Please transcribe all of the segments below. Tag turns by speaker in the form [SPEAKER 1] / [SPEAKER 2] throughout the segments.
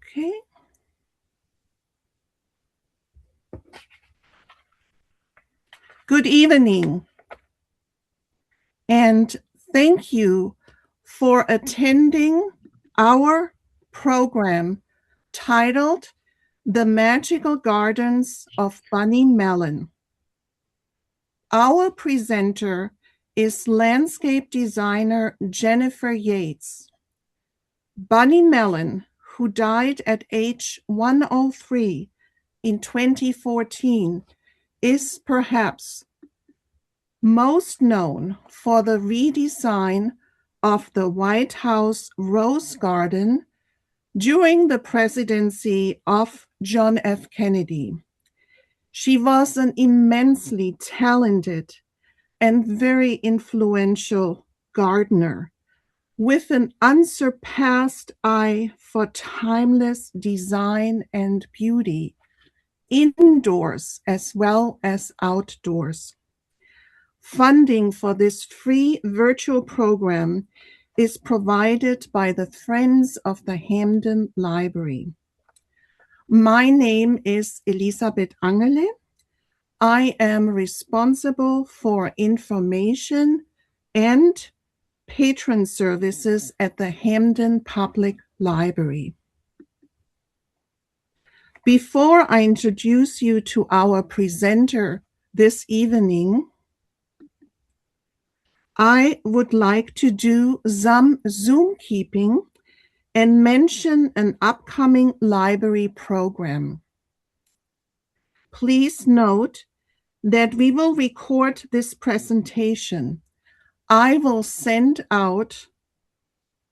[SPEAKER 1] Okay. Good evening, and thank you for attending our program titled The Magical Gardens of Bunny Mellon. Our presenter is landscape designer Jennifer Yates. Bunny Mellon, who died at age 103 in 2014, is perhaps most known for the redesign of the White House Rose Garden during the presidency of John F. Kennedy. She was an immensely talented and very influential gardener with an unsurpassed eye for timeless design and beauty, indoors as well as outdoors. Funding for this free virtual program is provided by the Friends of the Hamden Library. My name is Elisabeth Angele. I am responsible for information and patron services at the Hamden Public Library. Before I introduce you to our presenter this evening, I would like to do some Zoom keeping and mention an upcoming library program. Please note that we will record this presentation. I will send out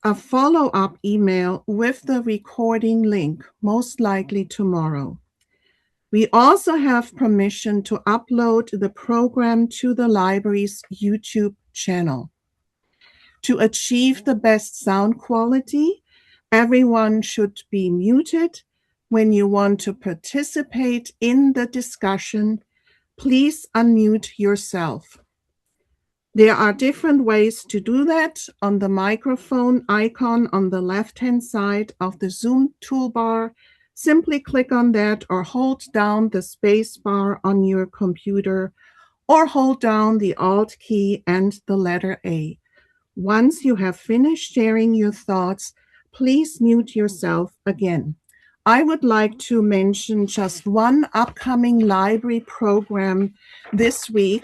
[SPEAKER 1] a follow-up email with the recording link, most likely tomorrow. We also have permission to upload the program to the library's YouTube channel. To achieve the best sound quality, everyone should be muted. When you want to participate in the discussion, please unmute yourself. There are different ways to do that. On the microphone icon on the left-hand side of the Zoom toolbar, simply click on that or hold down the space bar on your computer or hold down the Alt key and the letter A. Once you have finished sharing your thoughts, please mute yourself again. I would like to mention just one upcoming library program this week.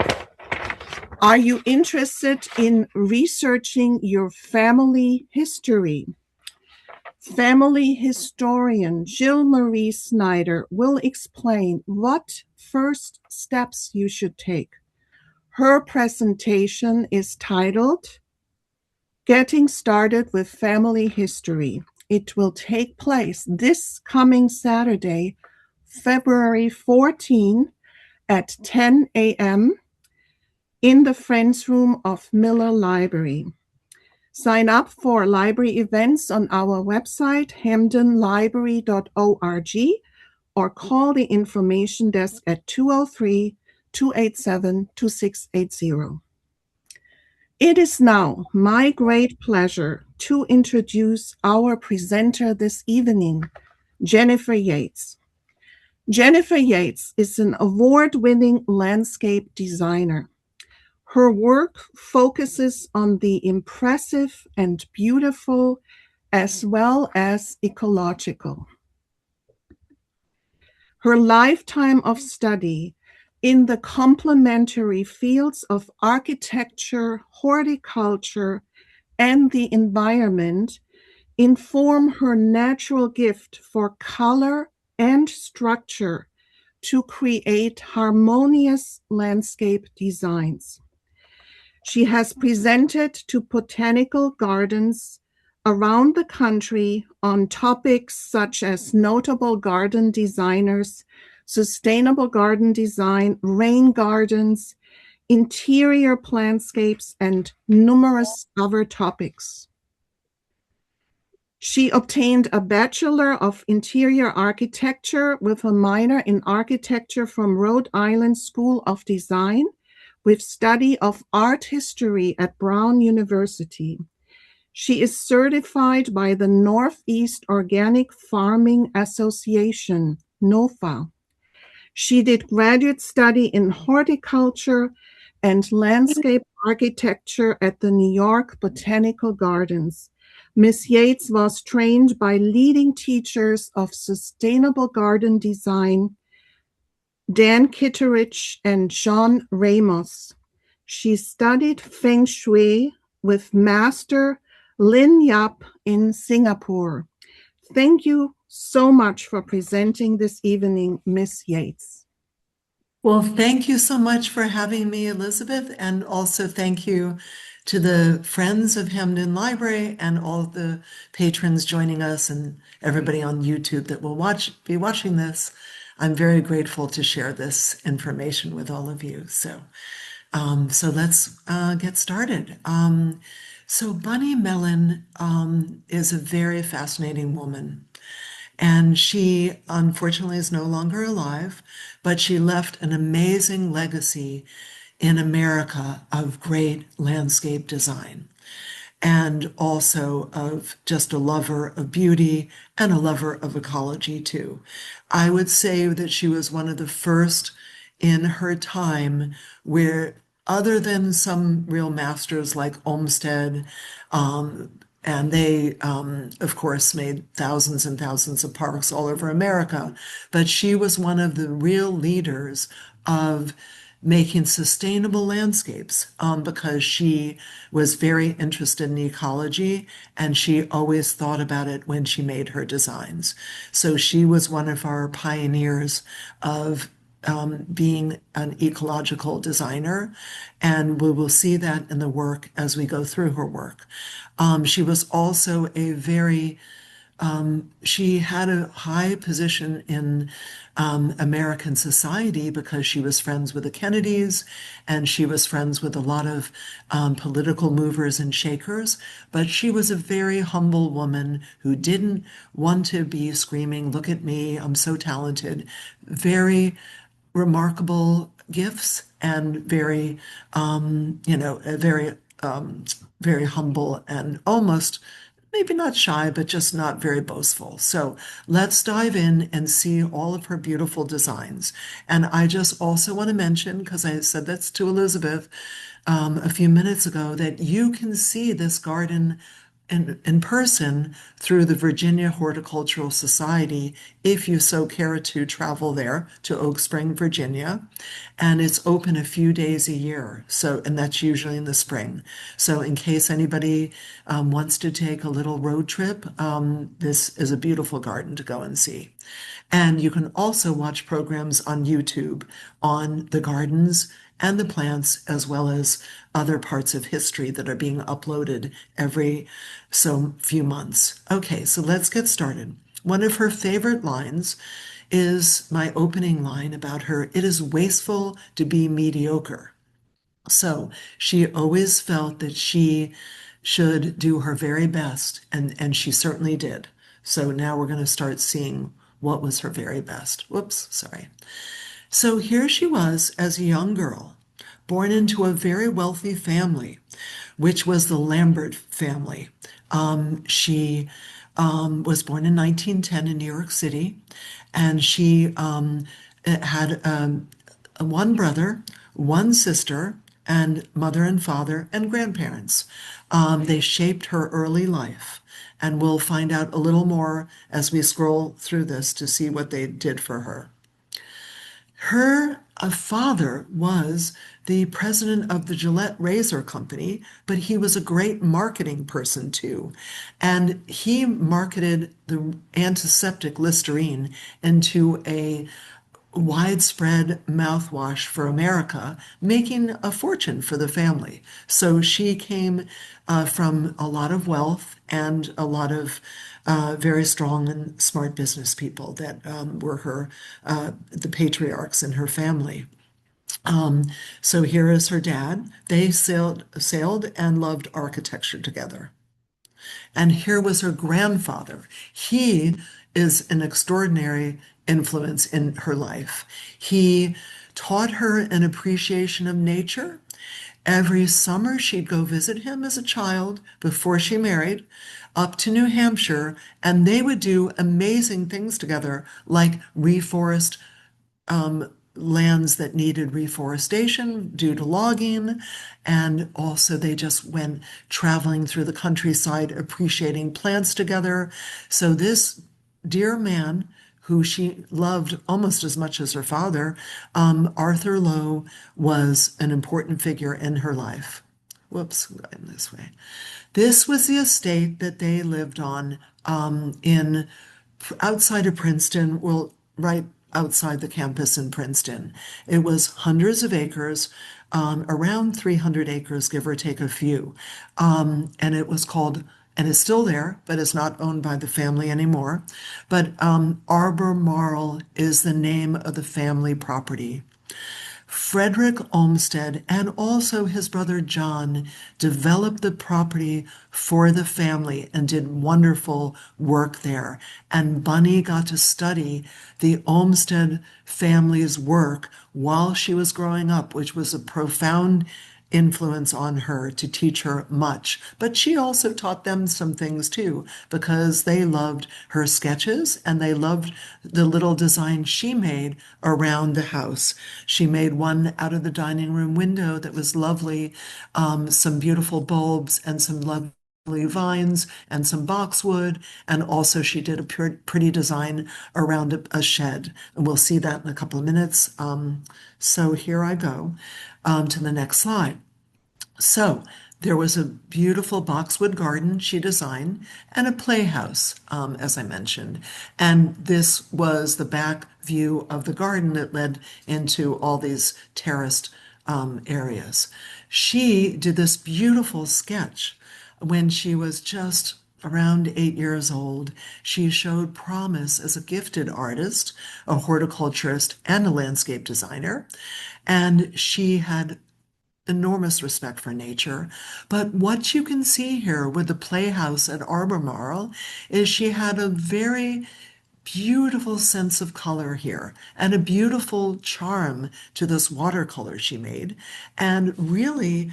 [SPEAKER 1] Are you interested in researching your family history? Family historian Jill Marie Snyder will explain what first steps you should take. Her presentation is titled Getting Started with Family History. It will take place this coming Saturday, February 14 at 10 a.m. in the Friends Room of Miller Library. Sign up for library events on our website, hamdenlibrary.org, or call the information desk at 203-287-2680. It is now my great pleasure to introduce our presenter this evening, Jennifer Yates. Jennifer Yates is an award-winning landscape designer. Her work focuses on the impressive and beautiful as well as ecological. Her lifetime of study in the complementary fields of architecture, horticulture, and the environment inform her natural gift for color and structure to create harmonious landscape designs. She has presented to botanical gardens around the country on topics such as notable garden designers, sustainable garden design, rain gardens, interior plantscapes, and numerous other topics. She obtained a Bachelor of Interior Architecture with a minor in architecture from Rhode Island School of Design, with study of art history at Brown University. She is certified by the Northeast Organic Farming Association, NOFA. She did graduate study in horticulture and landscape architecture at the New York Botanical Gardens. Miss Yates was trained by leading teachers of sustainable garden design, Dan Kitteridge and John Ramos. She studied Feng Shui with Master Lin Yap in Singapore. Thank you so much for presenting this evening, Miss Yates.
[SPEAKER 2] Well, thank you so much for having me, Elizabeth, and also thank you to the friends of Hamden Library and all of the patrons joining us and everybody on YouTube that will be watching this. I'm very grateful to share this information with all of you. So let's get started. So Bunny Mellon is a very fascinating woman. And she unfortunately is no longer alive, but she left an amazing legacy in America of great landscape design and also of just a lover of beauty and a lover of ecology too. I would say that she was one of the first in her time where, other than some real masters like Olmsted, and they, of course, made thousands and thousands of parks all over America. But she was one of the real leaders of making sustainable landscapes because she was very interested in ecology and she always thought about it when she made her designs. So she was one of our pioneers of being an ecological designer, and we will see that in the work as we go through her work. She was also she had a high position in American society because she was friends with the Kennedys and she was friends with a lot of political movers and shakers. But she was a very humble woman who didn't want to be screaming, "Look at me, I'm so talented." Very remarkable gifts and very humble and almost maybe not shy, but just not very boastful. So let's dive in and see all of her beautiful designs. And I just also want to mention, because I said that's to Elizabeth a few minutes ago, that you can see this garden in person through the Virginia Horticultural Society if you so care to travel there to Oak Spring, Virginia. And it's open a few days a year. So, and that's usually in the spring. So in case anybody wants to take a little road trip, this is a beautiful garden to go and see. And you can also watch programs on YouTube on the gardens and the plants, as well as other parts of history that are being uploaded every so few months. Okay, so let's get started. One of her favorite lines is my opening line about her: "It is wasteful to be mediocre." So she always felt that she should do her very best, and she certainly did. So now we're going to start seeing what was her very best. Whoops, sorry. So here she was as a young girl, born into a very wealthy family, which was the Lambert family. She was born in 1910 in New York City, and she had one brother, one sister, and mother and father and grandparents. They shaped her early life, and we'll find out a little more as we scroll through this to see what they did for her. Her father was the president of the Gillette Razor Company, but he was a great marketing person too. And he marketed the antiseptic Listerine into a widespread mouthwash for America, making a fortune for the family. So she came from a lot of wealth and a lot of very strong and smart business people that were the patriarchs in her family. So here is her dad. They sailed and loved architecture together. And here was her grandfather. He is an extraordinary influence in her life. He taught her an appreciation of nature Every summer, she'd go visit him as a child before she married up to New Hampshire, and they would do amazing things together, like reforest lands that needed reforestation due to logging. And also, they just went traveling through the countryside, appreciating plants together. So, this dear man, who she loved almost as much as her father, Arthur Lowe, was an important figure in her life. Whoops, I'm going this way. This was the estate that they lived on in outside of Princeton, well, right outside the campus in Princeton. It was hundreds of acres, around 300 acres, give or take a few. And it was called, and it's still there, but it's not owned by the family anymore. But Albemarle is the name of the family property. Frederick Olmsted and also his brother John developed the property for the family and did wonderful work there. And Bunny got to study the Olmsted family's work while she was growing up, which was a profound influence on her to teach her much. But she also taught them some things too, because they loved her sketches and they loved the little designs she made around the house. She made one out of the dining room window that was lovely, some beautiful bulbs and some lovely vines and some boxwood. And also she did a pretty design around a shed. And we'll see that in a couple of minutes. So here I go to the next slide. So there was a beautiful boxwood garden she designed and a playhouse, as I mentioned. And this was the back view of the garden that led into all these terraced areas. She did this beautiful sketch when she was just around 8 years old. She showed promise as a gifted artist, a horticulturist, and a landscape designer. And she had enormous respect for nature. But what you can see here with the playhouse at Albemarle is she had a very beautiful sense of color here and a beautiful charm to this watercolor she made. And really,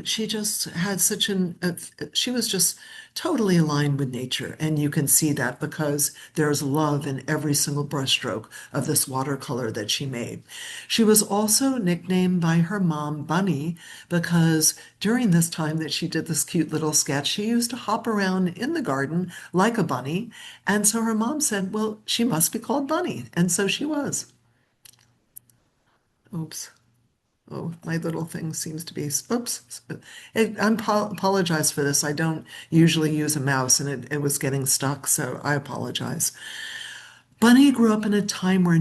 [SPEAKER 2] she just had she was just totally aligned with nature. And you can see that because there's love in every single brushstroke of this watercolor that she made. She was also nicknamed by her mom Bunny because during this time that she did this cute little sketch, she used to hop around in the garden like a bunny. And so her mom said, well, she must be called Bunny. And so she was. Oops. Oh, my little thing seems to be, oops. Apologize for this. I don't usually use a mouse and it was getting stuck, so I apologize. Bunny grew up in a time where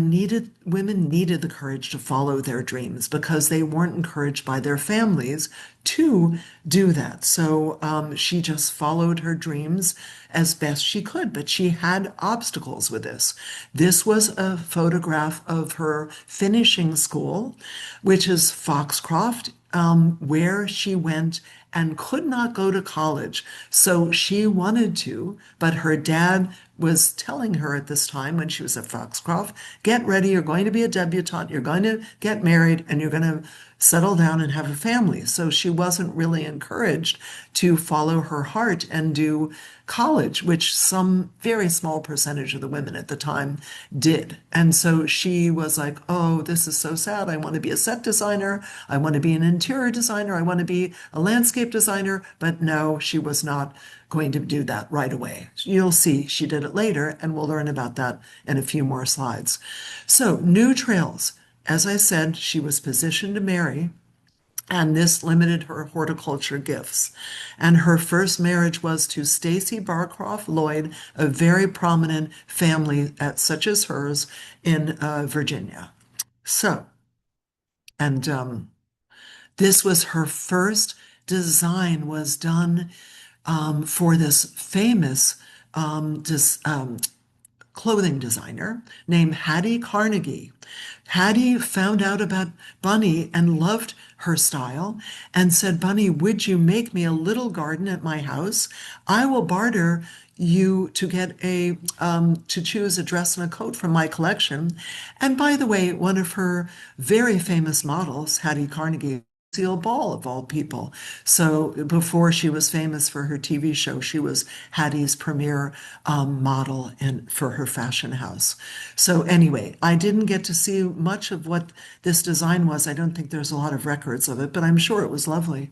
[SPEAKER 2] women needed the courage to follow their dreams because they weren't encouraged by their families to do that. So she just followed her dreams as best she could, but she had obstacles with this. This was a photograph of her finishing school, which is Foxcroft, where she went and could not go to college. So she wanted to, but her dad was telling her at this time when she was at Foxcroft, get ready, you're going to be a debutante, you're going to get married, and you're going to settle down and have a family. So she wasn't really encouraged to follow her heart and do college, which some very small percentage of the women at the time did. And so she was like, oh, this is so sad. I want to be a set designer. I want to be an interior designer. I want to be a landscape designer. But no, she was not going to do that right away. You'll see she did it later, and we'll learn about that in a few more slides. So, new trails. As I said, she was positioned to marry, and this limited her horticulture gifts. And her first marriage was to Stacy Barcroft Lloyd, a very prominent family such as hers in Virginia. So, and this was her first design was done for this famous clothing designer named Hattie Carnegie. Hattie found out about Bunny and loved her style and said, Bunny, would you make me a little garden at my house? I will barter you to get to choose a dress and a coat from my collection. And by the way, one of her very famous models, Hattie Carnegie, Lucille Ball, of all people. So before she was famous for her TV show, she was Hattie's premier model for her fashion house. So anyway, I didn't get to see much of what this design was. I don't think there's a lot of records of it, but I'm sure it was lovely.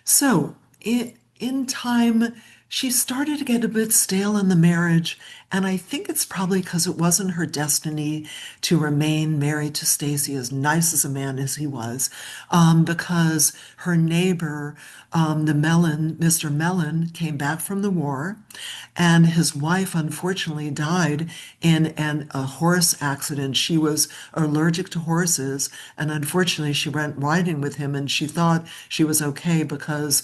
[SPEAKER 2] So in time, she started to get a bit stale in the marriage, and I think it's probably because it wasn't her destiny to remain married to Stacy, as nice as a man as he was, because her neighbor, the Mellon, Mr. Mellon, came back from the war, and his wife unfortunately died in a horse accident. She was allergic to horses, and unfortunately, she went riding with him, and she thought she was okay because,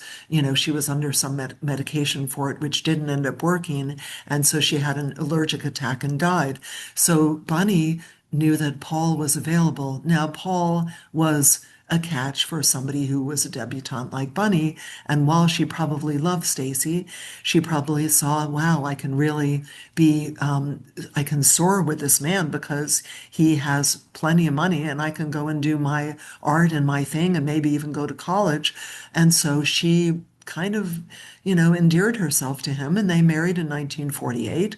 [SPEAKER 2] she was under some medication for it, which didn't end up working. And so she had an allergic attack and died. So Bunny knew that Paul was available. Now, Paul was a catch for somebody who was a debutante like Bunny. And while she probably loved Stacy, she probably saw, wow, I can really I can soar with this man because he has plenty of money and I can go and do my art and my thing and maybe even go to college. And so she kind of, endeared herself to him, and they married in 1948.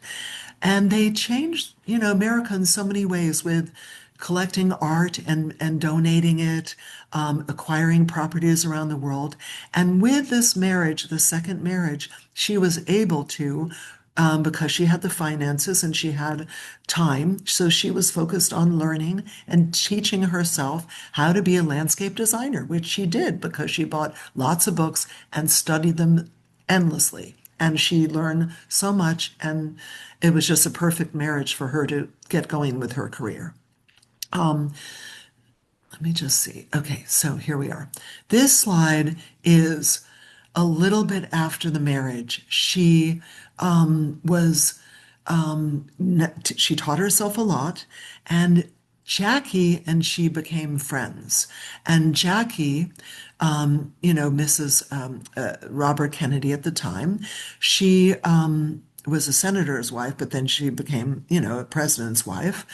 [SPEAKER 2] And they changed, America in so many ways with collecting art and donating it, acquiring properties around the world. And with this marriage, the second marriage, she was able to, because she had the finances and she had time. So she was focused on learning and teaching herself how to be a landscape designer, which she did because she bought lots of books and studied them endlessly. And she learned so much, and it was just a perfect marriage for her to get going with her career. Um, Let me just see. Okay, so here we are. This slide is a little bit after the marriage. She was, she taught herself a lot, and Jackie and she became friends. And Jackie, Mrs. Robert Kennedy at the time, she was a senator's wife, but then she became, a president's wife.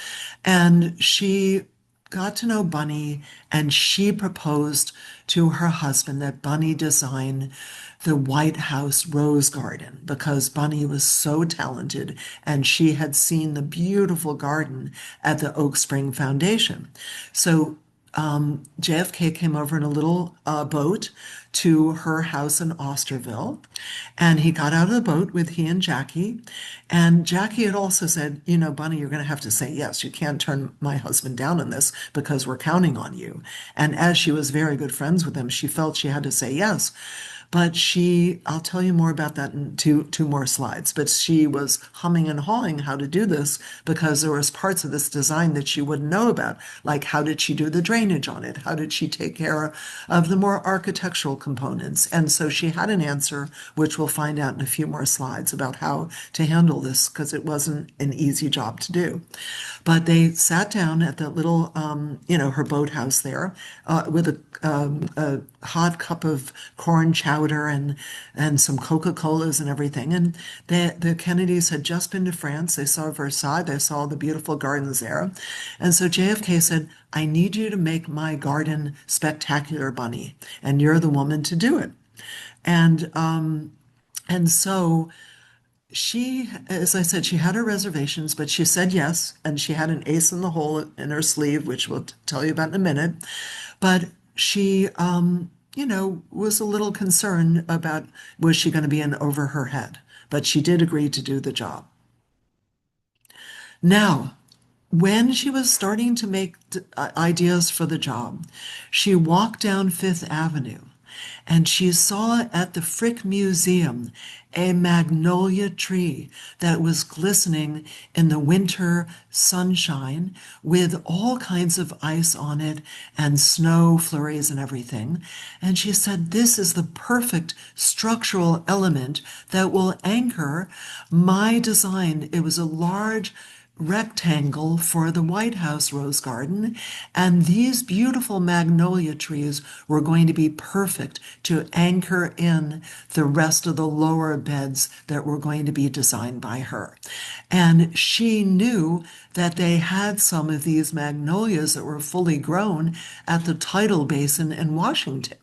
[SPEAKER 2] And she got to know Bunny, and she proposed to her husband that Bunny design the White House rose garden because Bunny was so talented and she had seen the beautiful garden at the Oak Spring Foundation. So JFK came over in a little boat to her house in Osterville, and he got out of the boat with he and Jackie. And Jackie had also said, Bunny, you're going to have to say yes. You can't turn my husband down on this because we're counting on you. And as she was very good friends with him, she felt she had to say yes. But I'll tell you more about that in two more slides, but she was humming and hawing how to do this because there was parts of this design that she wouldn't know about, like how did she do the drainage on it? How did she take care of the more architectural components? And so she had an answer, which we'll find out in a few more slides about how to handle this because it wasn't an easy job to do. But they sat down at the little, her boathouse there with a hot cup of corn chowder and some Coca-Colas and everything. And the Kennedys had just been to France. They saw Versailles. They saw the beautiful gardens there. And so JFK said, I need you to make my garden spectacular, Bunny, and you're the woman to do it. And so she, as I said, she had her reservations, but she said yes, and she had an ace in the hole in her sleeve, which we'll tell you about in a minute. But she, was a little concerned about was she going to be in over her head, but she did agree to do the job. Now, when she was starting to make ideas for the job, she walked down Fifth Avenue and she saw at the Frick Museum a magnolia tree that was glistening in the winter sunshine with all kinds of ice on it and snow flurries and everything. And she said, this is the perfect structural element that will anchor my design. It was a large rectangle for the White House rose garden, and these beautiful magnolia trees were going to be perfect to anchor in the rest of the lower beds that were going to be designed by her. And she knew that they had some of these magnolias that were fully grown at the tidal basin in Washington.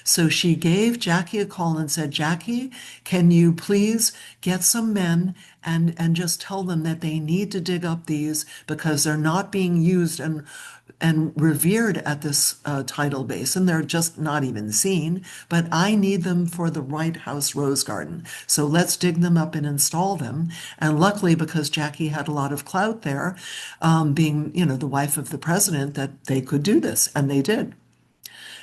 [SPEAKER 2] So she gave Jackie a call and said, Jackie, can you please get some men and just tell them that they need to dig up these because they're not being used and revered at this tidal basin. They're just not even seen, but I need them for the White House rose garden. So let's dig them up and install them. And luckily, because Jackie had a lot of clout there, being, the wife of the president, that they could do this, and they did.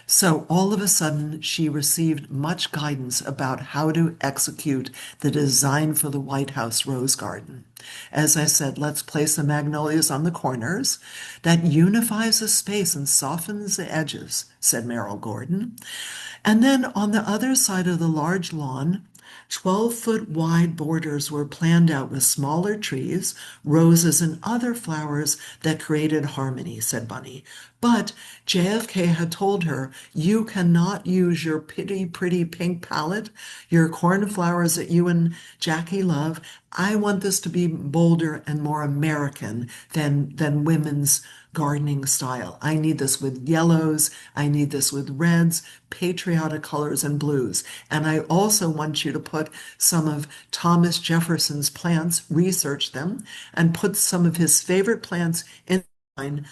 [SPEAKER 2] So all of a sudden, she received much guidance about how to execute the design for the White House rose garden. As I said, let's place the magnolias on the corners. That unifies the space and softens the edges, said Merrill Gordon. And then on the other side of the large lawn, 12-foot wide borders were planned out with smaller trees, roses, and other flowers that created harmony, said Bunny. But JFK had told her, you cannot use your pretty pink palette, your cornflowers that you and Jackie love. I want this to be bolder and more American than women's gardening style. I need this with yellows. I need this with reds, patriotic colors, and blues. And I also want you to put some of Thomas Jefferson's plants, research them, and put some of his favorite plants in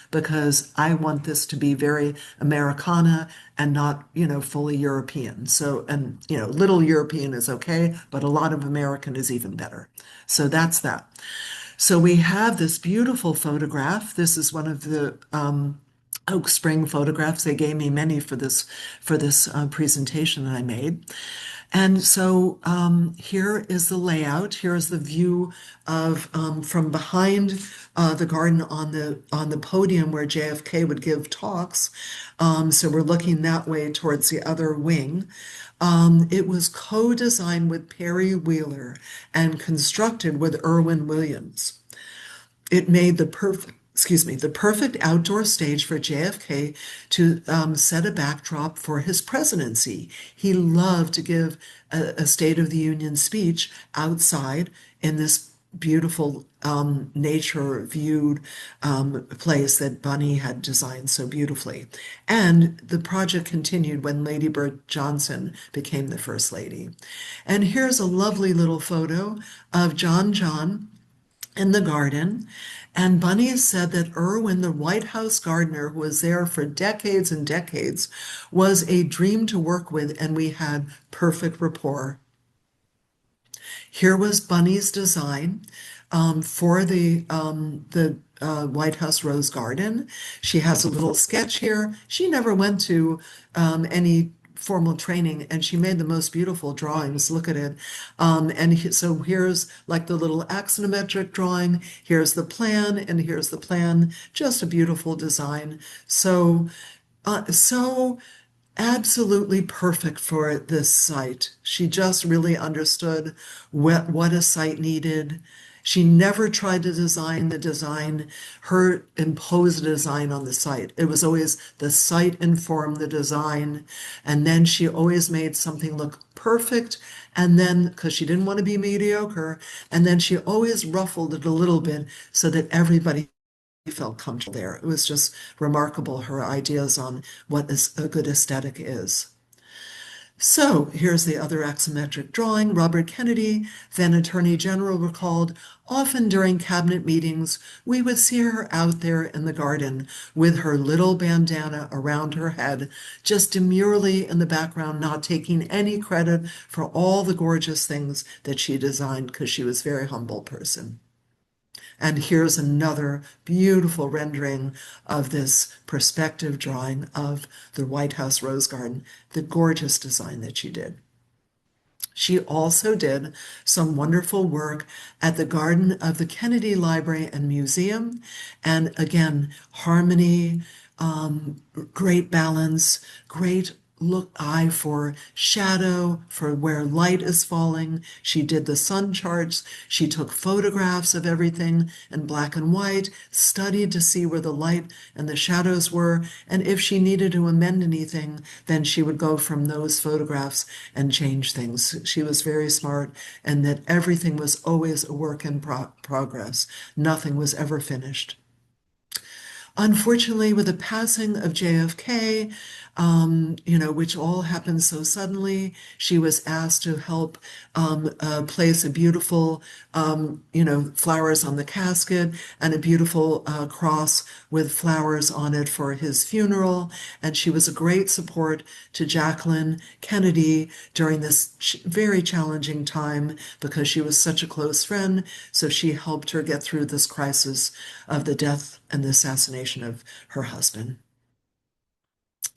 [SPEAKER 2] because I want this to be very Americana and not, fully European. So, and, little European is okay, but a lot of American is even better. So that's that. So we have this beautiful photograph. This is one of the Oak Spring photographs. They gave me many for this presentation that I made. And so here is the layout. Here is the view of from behind the garden on the podium where JFK would give talks. So we're looking that way towards the other wing. It was co-designed with Perry Wheeler and constructed with Irwin Williams. It made the perfect outdoor stage for JFK to set a backdrop for his presidency. He loved to give a State of the Union speech outside in this beautiful nature viewed place that Bunny had designed so beautifully. And the project continued when Lady Bird Johnson became the First Lady. And here's a lovely little photo of John in the garden. And Bunny said that Irwin, the White House gardener, who was there for decades and decades, was a dream to work with, and we had perfect rapport. Here was Bunny's design for the White House Rose Garden. She has a little sketch here. She never went to any formal training, and she made the most beautiful drawings. Look at it. So here's like the little axonometric drawing. Here's the plan, and here's the plan. Just a beautiful design. So absolutely perfect for this site. She just really understood what a site needed. She never tried to design the design, her impose a design on the site. It was always the site informed the design. And then she always made something look perfect. And then, because she didn't want to be mediocre, and then she always ruffled it a little bit so that everybody felt comfortable there. It was just remarkable, her ideas on what a good aesthetic is. So here's the other axiometric drawing. Robert Kennedy, then Attorney General, recalled, often during cabinet meetings, we would see her out there in the garden with her little bandana around her head, just demurely in the background, not taking any credit for all the gorgeous things that she designed because she was a very humble person. And here's another beautiful rendering of this perspective drawing of the White House Rose Garden, the gorgeous design that she did. She also did some wonderful work at the garden of the Kennedy Library and Museum. And again, harmony, great balance, great eye for shadow, for where light is falling. She did the sun charts. She took photographs of everything in black and white, studied to see where the light and the shadows were. And if she needed to amend anything, then she would go from those photographs and change things. She was very smart, and that everything was always a work in progress. Nothing was ever finished. Unfortunately, with the passing of JFK, which all happened so suddenly, she was asked to help place a beautiful, flowers on the casket and a beautiful cross with flowers on it for his funeral. And she was a great support to Jacqueline Kennedy during this very challenging time because she was such a close friend. So she helped her get through this crisis of the death and the assassination of her husband.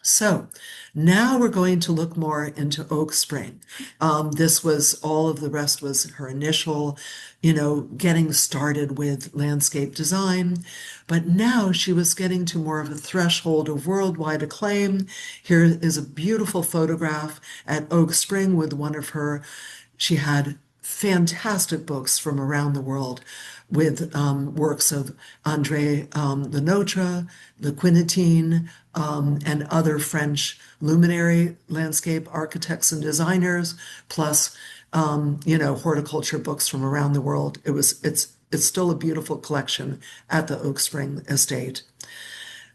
[SPEAKER 2] So now we're going to look more into Oak Spring. This was all of the rest was her initial, getting started with landscape design. But now she was getting to more of a threshold of worldwide acclaim. Here is a beautiful photograph at Oak Spring with one of her, she had fantastic books from around the world with works of André Lenotre, Le Quinitine, and other French luminary landscape architects and designers, plus horticulture books from around the world. It's still a beautiful collection at the Oak Spring Estate.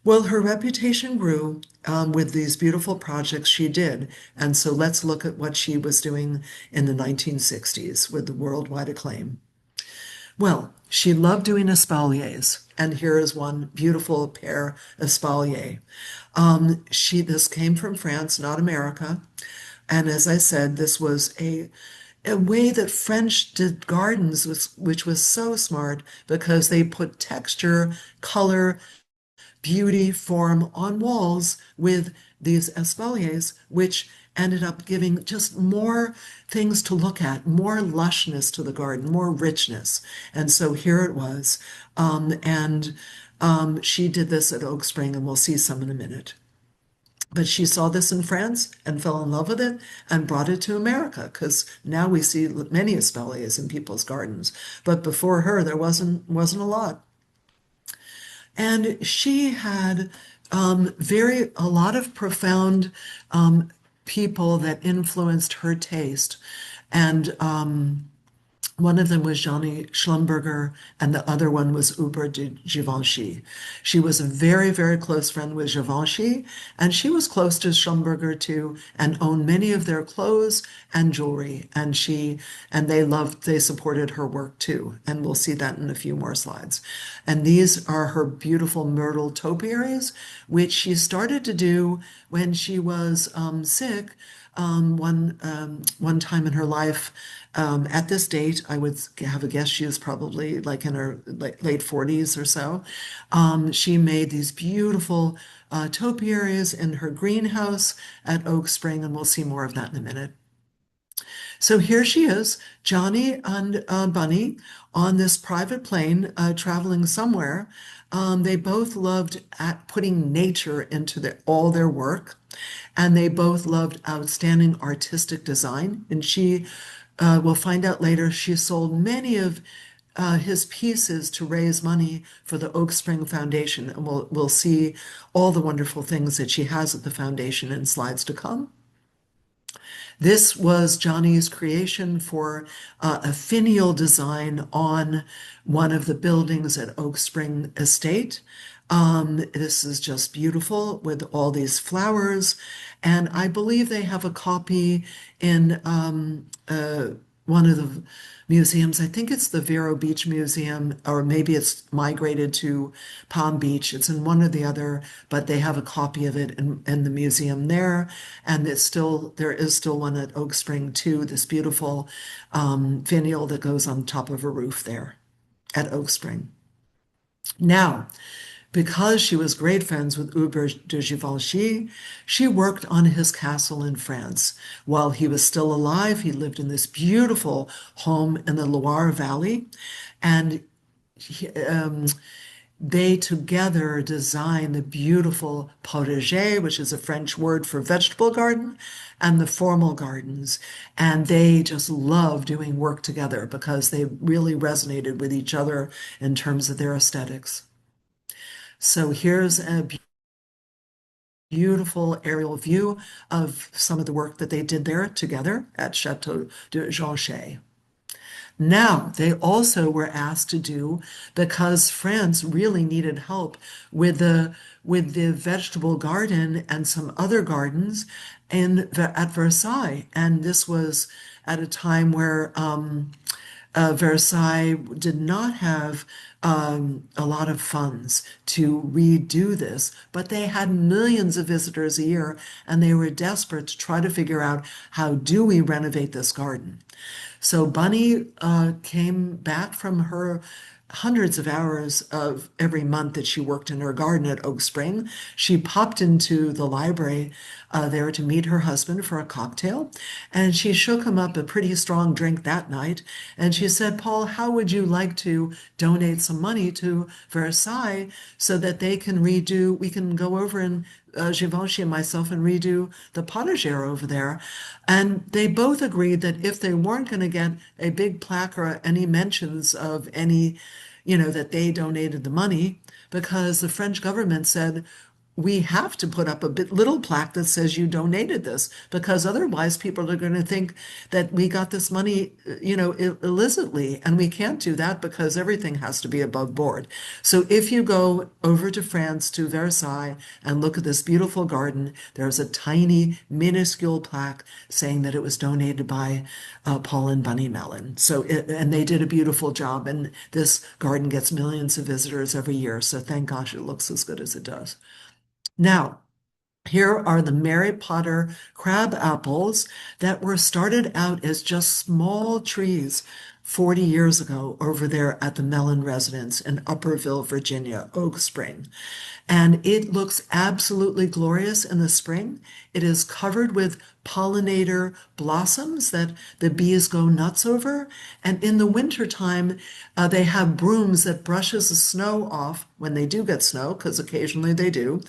[SPEAKER 2] Well, her reputation grew with these beautiful projects she did. And so let's look at what she was doing in the 1960s with the worldwide acclaim. Well, she loved doing espaliers, and here is one beautiful pear espalier. This came from France, not America, and as I said, this was a way that French did gardens, which was so smart because they put texture, color, beauty, form on walls with these espaliers, which ended up giving just more things to look at, more lushness to the garden, more richness. And so here it was. And she did this at Oak Spring, and we'll see some in a minute. But she saw this in France and fell in love with it and brought it to America because now we see many espaliers in people's gardens. But before her, there wasn't a lot. And she had a lot of profound people that influenced her taste. And one of them was Johnny Schlumberger, and the other one was Hubert de Givenchy. She was a very, very close friend with Givenchy, and she was close to Schlumberger too, and owned many of their clothes and jewelry. And they supported her work too. And we'll see that in a few more slides. And these are her beautiful myrtle topiaries, which she started to do when she was sick. One time in her life, at this date, I would have a guess she was probably like in her late 40s or so. She made these beautiful topiaries in her greenhouse at Oak Spring, and we'll see more of that in a minute. So here she is, Johnny and Bunny, on this private plane traveling somewhere. They both loved putting nature into all their work, and they both loved outstanding artistic design. And we'll find out later, she sold many of his pieces to raise money for the Oak Spring Foundation. And we'll see all the wonderful things that she has at the foundation in slides to come. This was Johnny's creation for a finial design on one of the buildings at Oak Spring Estate. This is just beautiful with all these flowers. And I believe they have a copy in one of the museums. I think it's the Vero Beach Museum, or maybe it's migrated to Palm Beach. It's in one or the other, but they have a copy of it in the museum there. And there is still one at Oak Spring too, this beautiful finial that goes on top of a roof there at Oak Spring. Now, because she was great friends with Hubert de Givenchy, she worked on his castle in France. While he was still alive, he lived in this beautiful home in the Loire Valley. And they together designed the beautiful potager, which is a French word for vegetable garden, and the formal gardens. And they just love doing work together because they really resonated with each other in terms of their aesthetics. So here's a beautiful aerial view of some of the work that they did there together at Chateau de Jonchée. Now, they also were asked to do, because France really needed help with the vegetable garden and some other gardens at Versailles. And this was at a time where Versailles did not have a lot of funds to redo this, but they had millions of visitors a year, and they were desperate to try to figure out how do we renovate this garden. So Bunny came back from her hundreds of hours of every month that she worked in her garden at Oak Spring. She popped into the library there to meet her husband for a cocktail, and she shook him up a pretty strong drink that night. And she said, Paul, how would you like to donate some money to Versailles so that they can redo, we can go over and Givenchy and myself and redo the potager over there. And they both agreed that if they weren't going to get a big plaque or any mentions of any, that they donated the money, because the French government said, we have to put up a little plaque that says you donated this, because otherwise people are going to think that we got this money, illicitly, and we can't do that because everything has to be above board. So if you go over to France, to Versailles, and look at this beautiful garden, there's a tiny, minuscule plaque saying that it was donated by Paul and Bunny Mellon. And they did a beautiful job, and this garden gets millions of visitors every year. So thank gosh it looks as good as it does. Now, here are the Mary Potter crab apples that were started out as just small trees 40 years ago over there at the Mellon residence in Upperville, Virginia, Oak Spring. And it looks absolutely glorious in the spring. It is covered with pollinator blossoms that the bees go nuts over. And in the wintertime, they have brooms that brushes the snow off when they do get snow, because occasionally they do,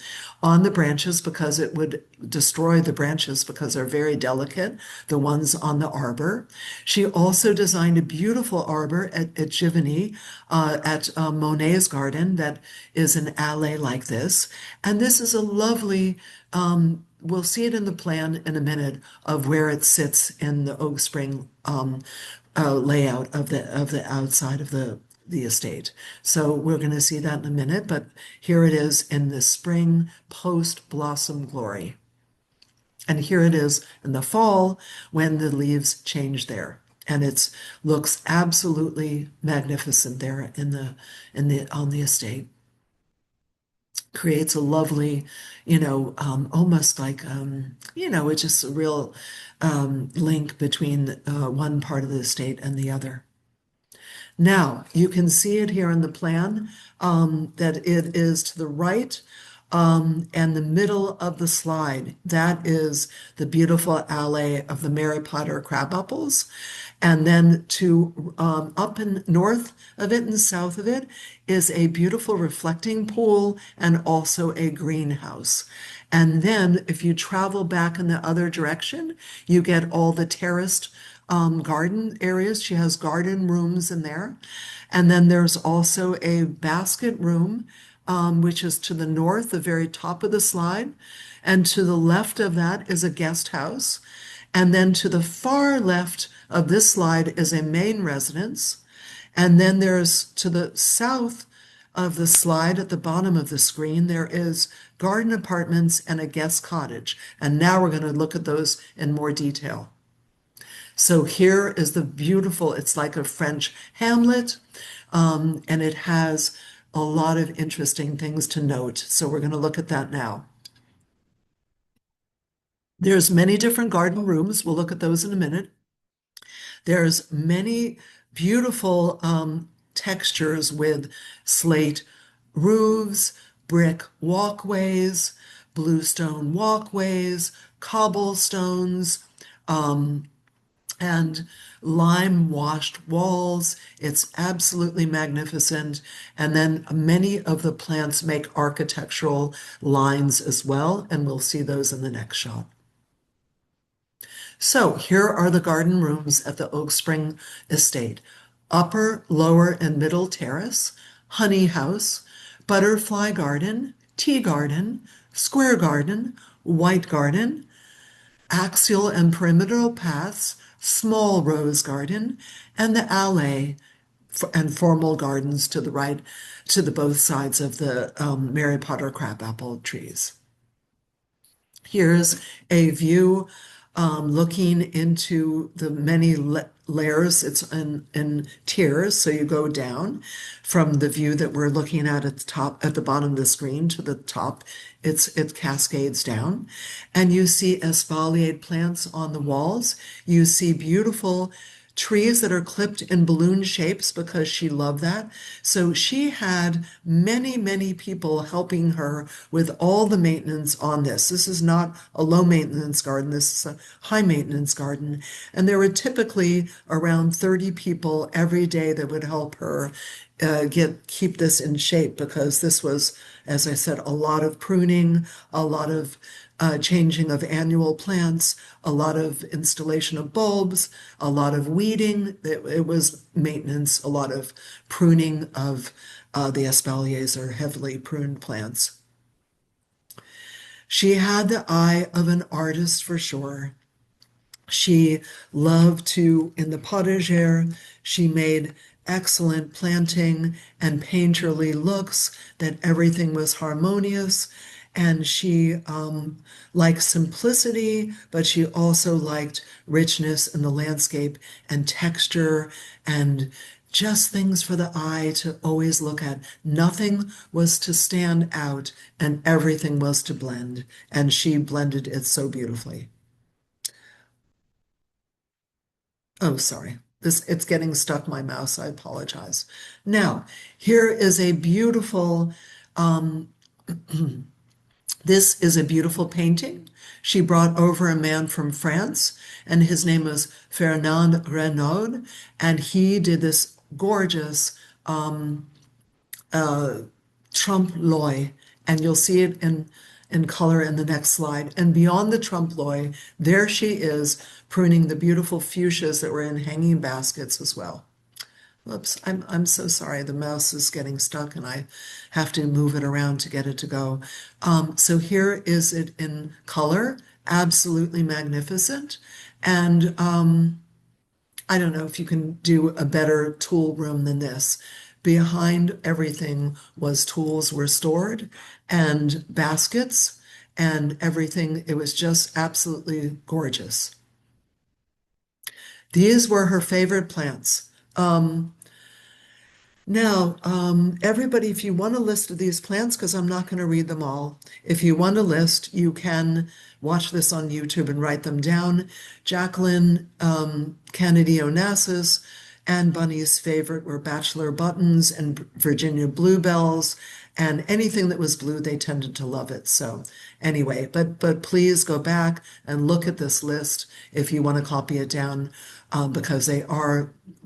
[SPEAKER 2] on the branches, because it would destroy the branches because they're very delicate, the ones on the arbor. She also designed a beautiful arbor at Givony, at Monet's garden, that is an alley like this. And this is a lovely, we'll see it in the plan in a minute of where it sits in the Oak Spring layout of the outside of the estate. So we're going to see that in a minute, but here it is in the spring post blossom glory. And here it is in the fall when the leaves change there. And it looks absolutely magnificent there on the estate. Creates a lovely, almost like, it's just a real link between one part of the estate and the other. Now, you can see it here in the plan, that it is to the right, and the middle of the slide. That is the beautiful alley of the Mary Potter crab apples. And then to up and north of it and south of it is a beautiful reflecting pool and also a greenhouse. And then if you travel back in the other direction, you get all the terraced garden areas. She has garden rooms in there. And then there's also a basket room, which is to the north, the very top of the slide. And to the left of that is a guest house. And then to the far left of this slide is a main residence. And then there's to the south of the slide at the bottom of the screen, there is garden apartments and a guest cottage. And now we're going to look at those in more detail. So here is the beautiful, it's like a French hamlet, and it has a lot of interesting things to note. So we're going to look at that now. There's many different garden rooms. We'll look at those in a minute. There's many beautiful textures with slate roofs, brick walkways, bluestone walkways, cobblestones, and lime washed walls. It's absolutely magnificent. And then many of the plants make architectural lines as well, and we'll see those in the next shot. So here are the garden rooms at the Oak Spring Estate. Upper, lower, and middle terrace, honey house, butterfly garden, tea garden, square garden, white garden, axial and perimeter paths, small rose garden, and the alley and formal gardens to the right, to the both sides of the Mary Potter crabapple trees. Here's a view looking into the many layers. It's in tiers, so you go down from the view that we're looking at the top, at the bottom of the screen to the top. It cascades down, and you see espaliered plants on the walls. You see beautiful trees that are clipped in balloon shapes because she loved that. So she had many, many people helping her with all the maintenance on this. This is not a low maintenance garden. This is a high maintenance garden. And there were typically around 30 people every day that would help her keep this in shape, because this was, as I said, a lot of pruning, a lot of changing of annual plants, a lot of installation of bulbs, a lot of weeding. It was maintenance, a lot of pruning of the espaliers, or heavily pruned plants. She had the eye of an artist for sure. She loved to, in the potager, she made excellent planting and painterly looks, that everything was harmonious. And she liked simplicity, but she also liked richness in the landscape and texture and just things for the eye to always look at. Nothing was to stand out and everything was to blend. And she blended it so beautifully. Oh, sorry. It's getting stuck my mouse. I apologize. Now, here is a beautiful, this is a beautiful painting. She brought over a man from France, and his name was Fernand Renaud, and he did this gorgeous trompe l'oeil, and you'll see it in color in the next slide. And beyond the trompe l'oeil, there she is pruning the beautiful fuchsias that were in hanging baskets as well. Whoops, I'm so sorry. The mouse is getting stuck and I have to move it around to get it to go. So here is it in color, absolutely magnificent. And I don't know if you can do a better tool room than this. Behind everything was tools were stored and baskets and everything. It was just absolutely gorgeous. These were her favorite plants. Now, everybody, if you want a list of these plants, because I'm not going to read them all, if you want a list, you can watch this on YouTube and write them down. Jacqueline Kennedy Onassis and Bunny's favorite were bachelor buttons and Virginia bluebells, and anything that was blue, they tended to love it. So anyway, but please go back and look at this list if you want to copy it down, because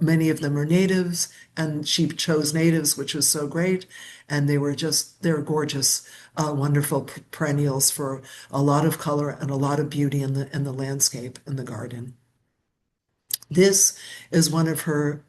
[SPEAKER 2] many of them are natives, and she chose natives, which was so great. And they're gorgeous, wonderful perennials for a lot of color and a lot of beauty in the landscape, in the garden. This is one of her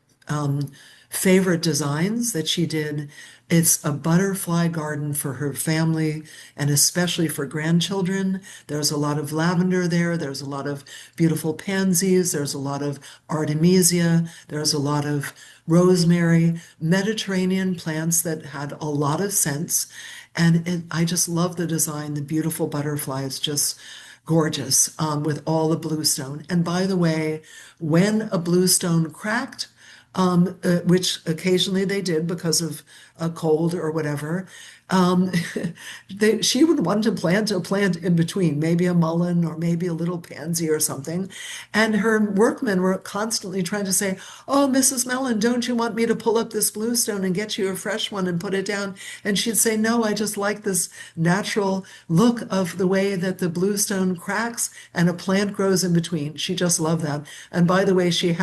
[SPEAKER 2] favorite designs that she did. It's a butterfly garden for her family and especially for grandchildren. There's a lot of lavender there. There's a lot of beautiful pansies. There's a lot of artemisia. There's a lot of rosemary, Mediterranean plants that had a lot of scents. And I just love the design, the beautiful butterfly. It's just gorgeous, with all the bluestone. And by the way, when a bluestone cracked, which occasionally they did because of a cold or whatever. She would want to plant a plant in between, maybe a mullein or maybe a little pansy or something. And her workmen were constantly trying to say, "Oh, Mrs. Mellon, don't you want me to pull up this bluestone and get you a fresh one and put it down?" And she'd say, "No, I just like this natural look of the way that the bluestone cracks and a plant grows in between." She just loved that. And by the way, she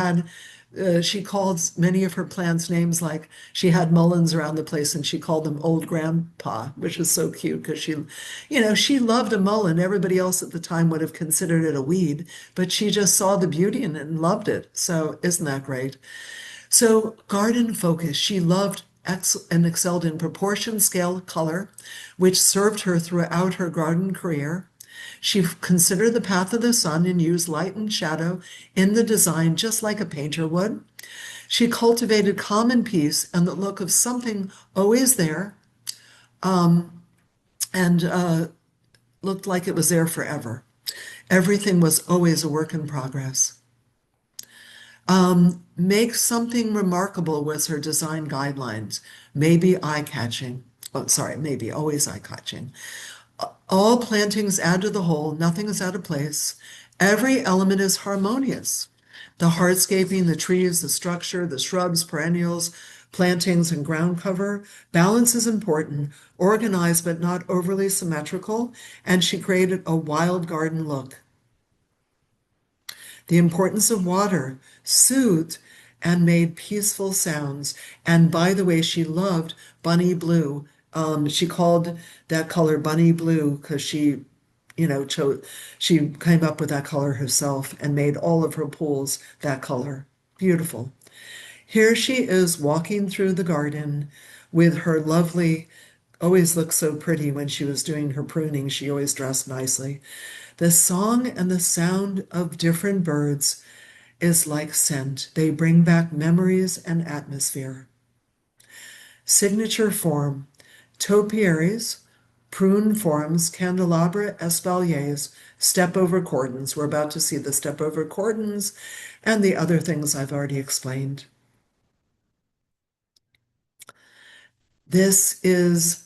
[SPEAKER 2] called many of her plants names, like she had mulleins around the place and she called them Old Grandpa, which is so cute because she loved a mullein. Everybody else at the time would have considered it a weed, but she just saw the beauty in it and loved it. So isn't that great? So garden focus, she loved and excelled in proportion, scale, color, which served her throughout her garden career. She considered the path of the sun and used light and shadow in the design just like a painter would. She cultivated calm and peace and the look of something always there, and looked like it was there forever. Everything was always a work in progress. Make something remarkable was her design guidelines. Maybe eye-catching. Oh, sorry, maybe always eye-catching. All plantings add to the whole, nothing is out of place. Every element is harmonious. The hardscaping, the trees, the structure, the shrubs, perennials, plantings, and ground cover. Balance is important, organized but not overly symmetrical, and she created a wild garden look. The importance of water soothed and made peaceful sounds. And by the way, she loved bunny blue. She called that color bunny blue because she came up with that color herself and made all of her pools that color. Beautiful. Here she is walking through the garden with her lovely, always looked so pretty when she was doing her pruning. She always dressed nicely. The song and the sound of different birds is like scent. They bring back memories and atmosphere. Signature form, topiaries, prune forms, candelabra, espaliers, step-over cordons. We're about to see the step-over cordons and the other things I've already explained. This is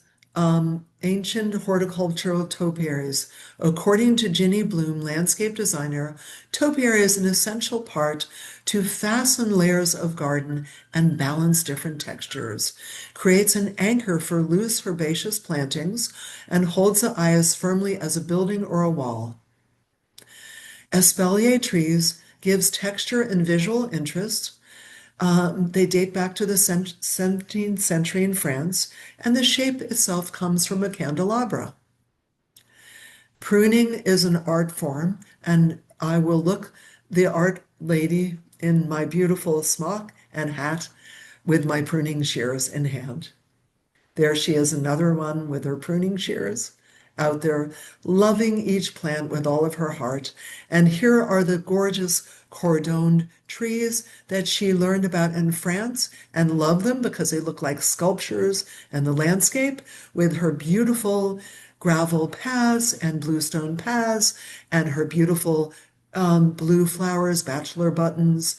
[SPEAKER 2] ancient horticultural topiaries. According to Ginny Bloom, landscape designer, topiary is an essential part to fasten layers of garden and balance different textures, creates an anchor for loose herbaceous plantings, and holds the eye as firmly as a building or a wall. Espalier trees gives texture and visual interest. They date back to the 17th century in France, and the shape itself comes from a candelabra. Pruning is an art form, and I will look the art lady in my beautiful smock and hat with my pruning shears in hand. There she is, another one with her pruning shears out there, loving each plant with all of her heart. And here are the gorgeous cordoned trees that she learned about in France and loved them because they look like sculptures and the landscape, with her beautiful gravel paths and bluestone paths and her beautiful blue flowers, bachelor buttons,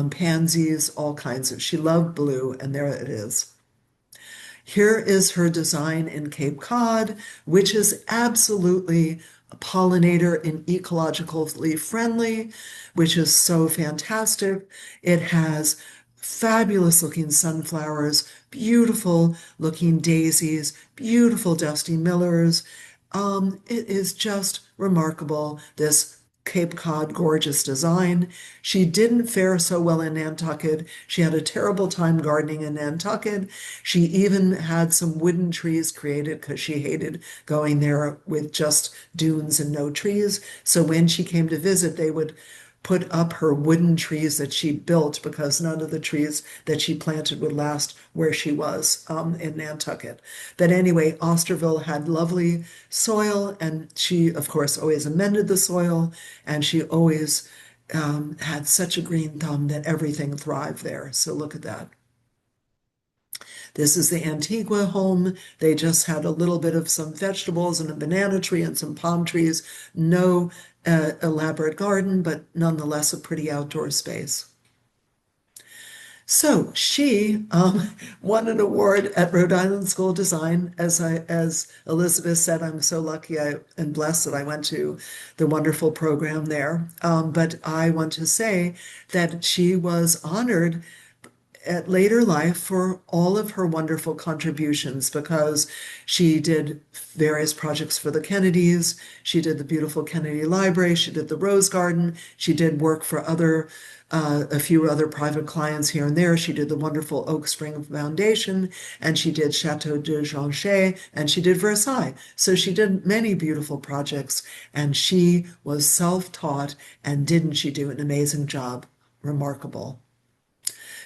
[SPEAKER 2] pansies, all kinds of. She loved blue, and there it is. Here is her design in Cape Cod, which is absolutely a pollinator and ecologically friendly, which is so fantastic. It has fabulous looking sunflowers, beautiful looking daisies, beautiful dusty millers. It is just remarkable, this Cape Cod gorgeous design. She didn't fare so well in Nantucket. She had a terrible time gardening in Nantucket. She even had some wooden trees created because she hated going there with just dunes and no trees. So when she came to visit, they would put up her wooden trees that she built because none of the trees that she planted would last where she was in Nantucket. But anyway, Osterville had lovely soil, and she, of course, always amended the soil, and she always had such a green thumb that everything thrived there. So look at that. This is the Antigua home. They just had a little bit of some vegetables and a banana tree and some palm trees. No elaborate garden, but nonetheless a pretty outdoor space. So she won an award at Rhode Island School of Design. As Elizabeth said, I'm so lucky and blessed that I went to the wonderful program there. But I want to say that she was honored at later life for all of her wonderful contributions because she did various projects for the Kennedys. She did the beautiful Kennedy Library. She did the Rose Garden. She did work for a few other private clients here and there. She did the wonderful Oak Spring Foundation, and she did Chateau de Ginchy, and she did Versailles. So she did many beautiful projects, and she was self-taught, and didn't she do an amazing job? Remarkable.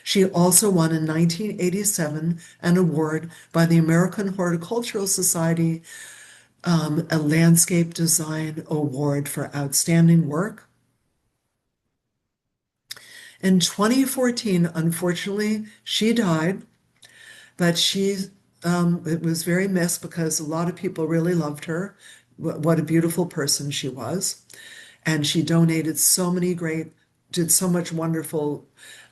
[SPEAKER 2] She also won in 1987 an award by the American Horticultural Society, a landscape design award for outstanding work. In 2014, unfortunately, she died, but it was very missed because a lot of people really loved her. What a beautiful person she was. And she donated did so much wonderful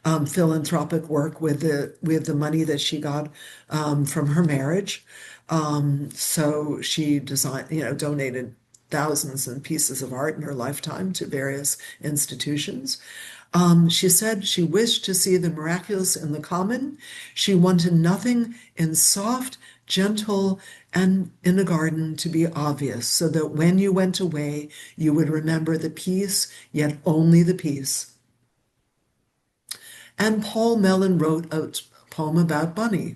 [SPEAKER 2] philanthropic work with the money that she got from her marriage. So she donated thousands and pieces of art in her lifetime to various institutions. She said she wished to see the miraculous in the common. She wanted nothing in soft, gentle, and in a garden to be obvious, so that when you went away, you would remember the peace, yet only the peace. And Paul Mellon wrote a poem about Bunny.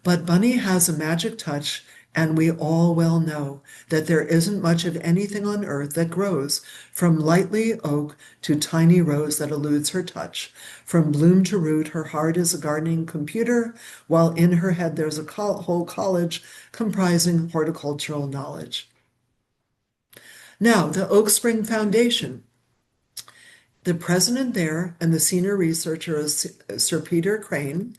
[SPEAKER 2] But Bunny has a magic touch, and we all well know that there isn't much of anything on earth that grows from lightly oak to tiny rose that eludes her touch. From bloom to root, her heart is a gardening computer, while in her head there's a whole college comprising horticultural knowledge. Now, the Oak Spring Foundation. The president there and the senior researcher is Sir Peter Crane,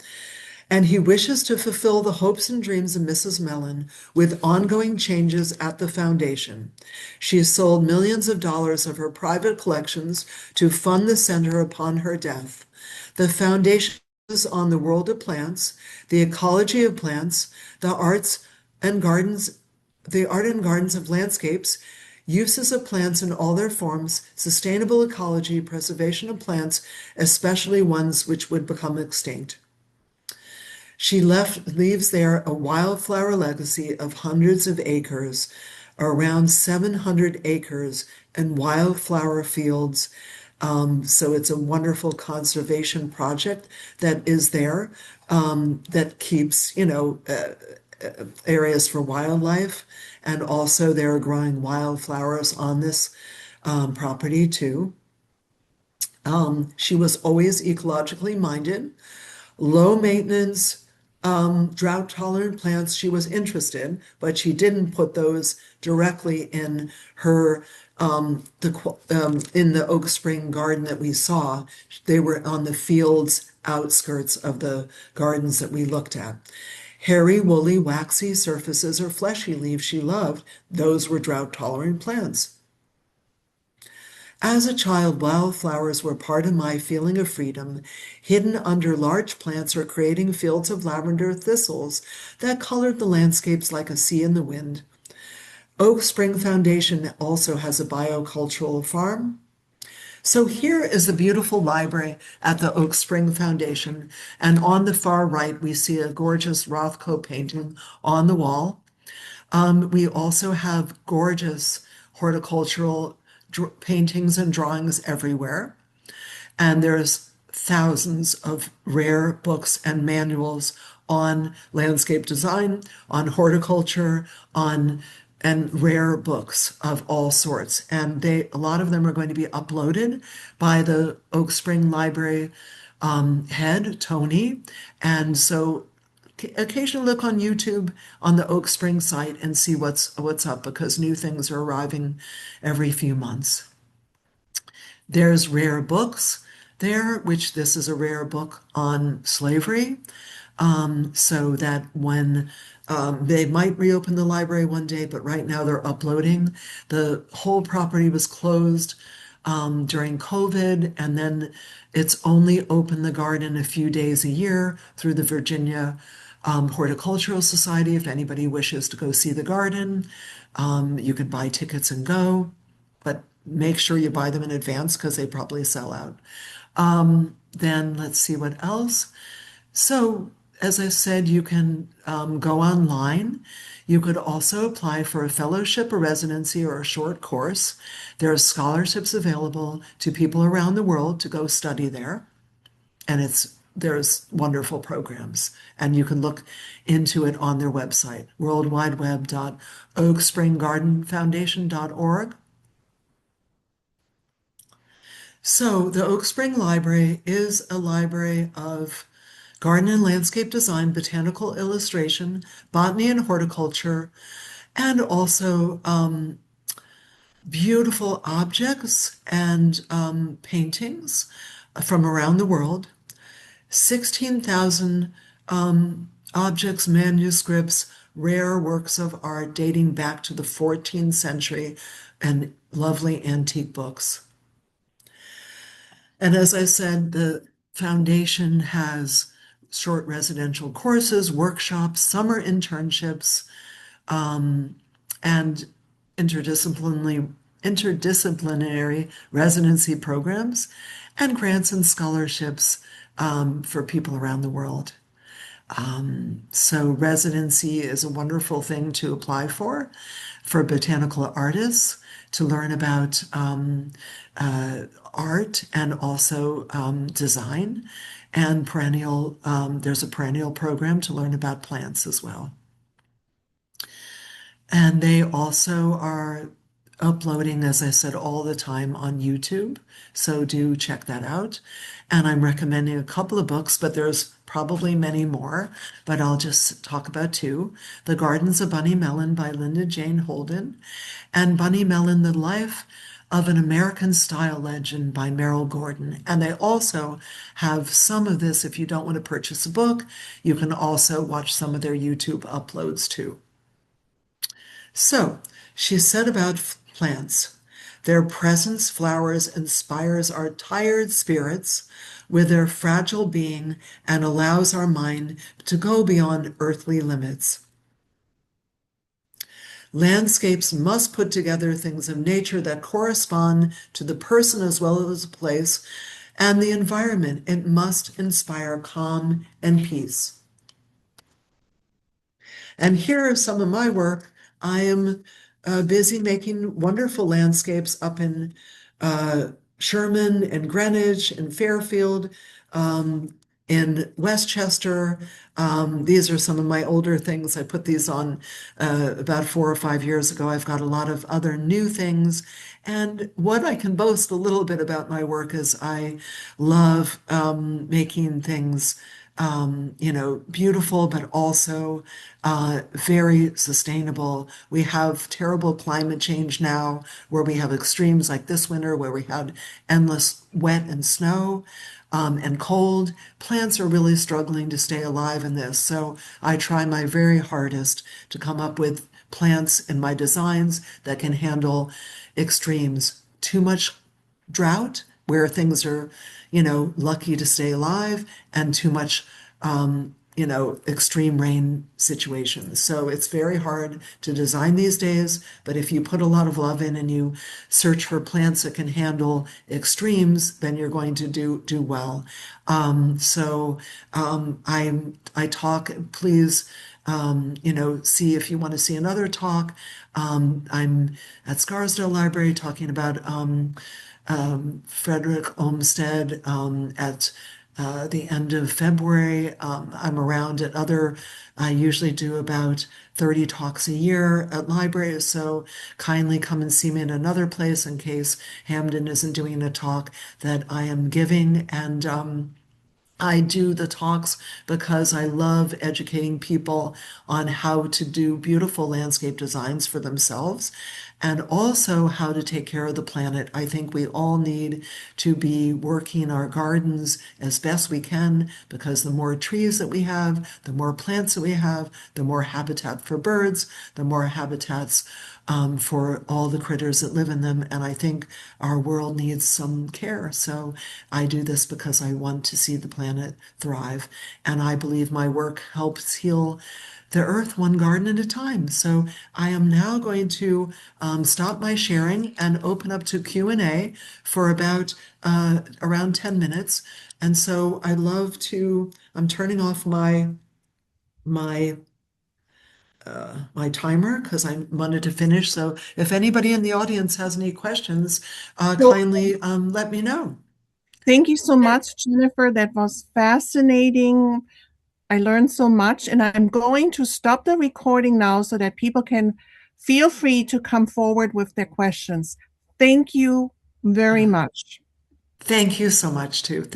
[SPEAKER 2] and he wishes to fulfill the hopes and dreams of Mrs. Mellon with ongoing changes at the foundation. She has sold millions of dollars of her private collections to fund the center upon her death. The foundation is on the world of plants, the ecology of plants, the arts and gardens, the art and gardens of landscapes, uses of plants in all their forms, sustainable ecology, preservation of plants, especially ones which would become extinct. She leaves there a wildflower legacy of hundreds of acres, around 700 acres, and wildflower fields. So it's a wonderful conservation project that is there, that keeps, areas for wildlife. And also they're growing wildflowers on this property too. She was always ecologically minded, low maintenance, drought tolerant plants she was interested, but she didn't put those directly in her in the Oak Spring garden that we saw. They were on the fields outskirts of the gardens that we looked at. Hairy, woolly, waxy surfaces or fleshy leaves she loved. Those were drought tolerant plants. As a child, wildflowers were part of my feeling of freedom, hidden under large plants or creating fields of lavender thistles that colored the landscapes like a sea in the wind. Oak Spring Foundation also has a biocultural farm. So here is the beautiful library at the Oak Spring Foundation, and on the far right we see a gorgeous Rothko painting on the wall. We also have gorgeous horticultural paintings and drawings everywhere. And there's thousands of rare books and manuals on landscape design, on horticulture, and rare books of all sorts. And a lot of them are going to be uploaded by the Oak Spring Library head, Tony. And so occasionally look on YouTube on the Oak Spring site and see what's up, because new things are arriving every few months. There's rare books there, which this is a rare book on slavery, so that when they might reopen the library one day, but right now they're uploading. The whole property was closed during COVID, and then it's only open the garden a few days a year through the Virginia Horticultural Society. If anybody wishes to go see the garden, you could buy tickets and go, but make sure you buy them in advance because they probably sell out. Then let's see what else. So, as I said, you can go online. You could also apply for a fellowship, a residency, or a short course. There are scholarships available to people around the world to go study there, and there's wonderful programs, and you can look into it on their website, worldwideweb.oakspringgardenfoundation.org. So the Oak Spring Library is a library of garden and landscape design, botanical illustration, botany and horticulture, and also beautiful objects and paintings from around the world. 16,000 objects, manuscripts, rare works of art dating back to the 14th century, and lovely antique books. And as I said, the foundation has short residential courses, workshops, summer internships, and interdisciplinary residency programs, and grants and scholarships for people around the world. So residency is a wonderful thing to apply for botanical artists to learn about art and also design. And there's a perennial program to learn about plants as well. And they also are uploading, as I said, all the time on YouTube. So do check that out. And I'm recommending a couple of books, but there's probably many more, but I'll just talk about two. The Gardens of Bunny Mellon by Linda Jane Holden, and Bunny Mellon, The Life of an American Style Legend by Merrill Gordon. And they also have some of this. If you don't want to purchase a book, you can also watch some of their YouTube uploads too. So she said about plants, their presence flowers inspires our tired spirits with their fragile being and allows our mind to go beyond earthly limits. Landscapes must put together things of nature that correspond to the person as well as the place and the environment. It must inspire calm and peace. And here is some of my work. I am busy making wonderful landscapes up in Sherman and Greenwich and Fairfield, in Westchester. These are some of my older things. I put these on about 4 or 5 years ago. I've got a lot of other new things. And what I can boast a little bit about my work is I love making things beautiful, but also very sustainable. We have terrible climate change now where we have extremes like this winter where we had endless wet and snow and cold. Plants are really struggling to stay alive in this. So I try my very hardest to come up with plants in my designs that can handle extremes. Too much drought, where things are, lucky to stay alive, and too much, extreme rain situations. So it's very hard to design these days, but if you put a lot of love in and you search for plants that can handle extremes, then you're going to do well. I talk, please, see if you want to see another talk. I'm at Scarsdale Library talking about Frederick Olmsted at the end of February. I'm around at I usually do about 30 talks a year at libraries, so kindly come and see me in another place in case Hamden isn't doing a talk that I am giving. And I do the talks because I love educating people on how to do beautiful landscape designs for themselves and also how to take care of the planet. I think we all need to be working our gardens as best we can because the more trees that we have, the more plants that we have, the more habitat for birds, the more habitats for all the critters that live in them. And I think our world needs some care. So I do this because I want to see the planet thrive. And I believe my work helps heal the earth one garden at a time. So I am now going to stop my sharing and open up to Q&A for about around 10 minutes. And so I'd love to, I'm turning off my my timer because I wanted to finish. So if anybody in the audience has any questions,
[SPEAKER 1] So
[SPEAKER 2] kindly let me know.
[SPEAKER 1] thank you so much, Jennifer. That was fascinating. I learned so much, and I'm going to stop the recording now so that people can feel free to come forward with their questions. Thank you very much.
[SPEAKER 2] Thank you so much, too. Thank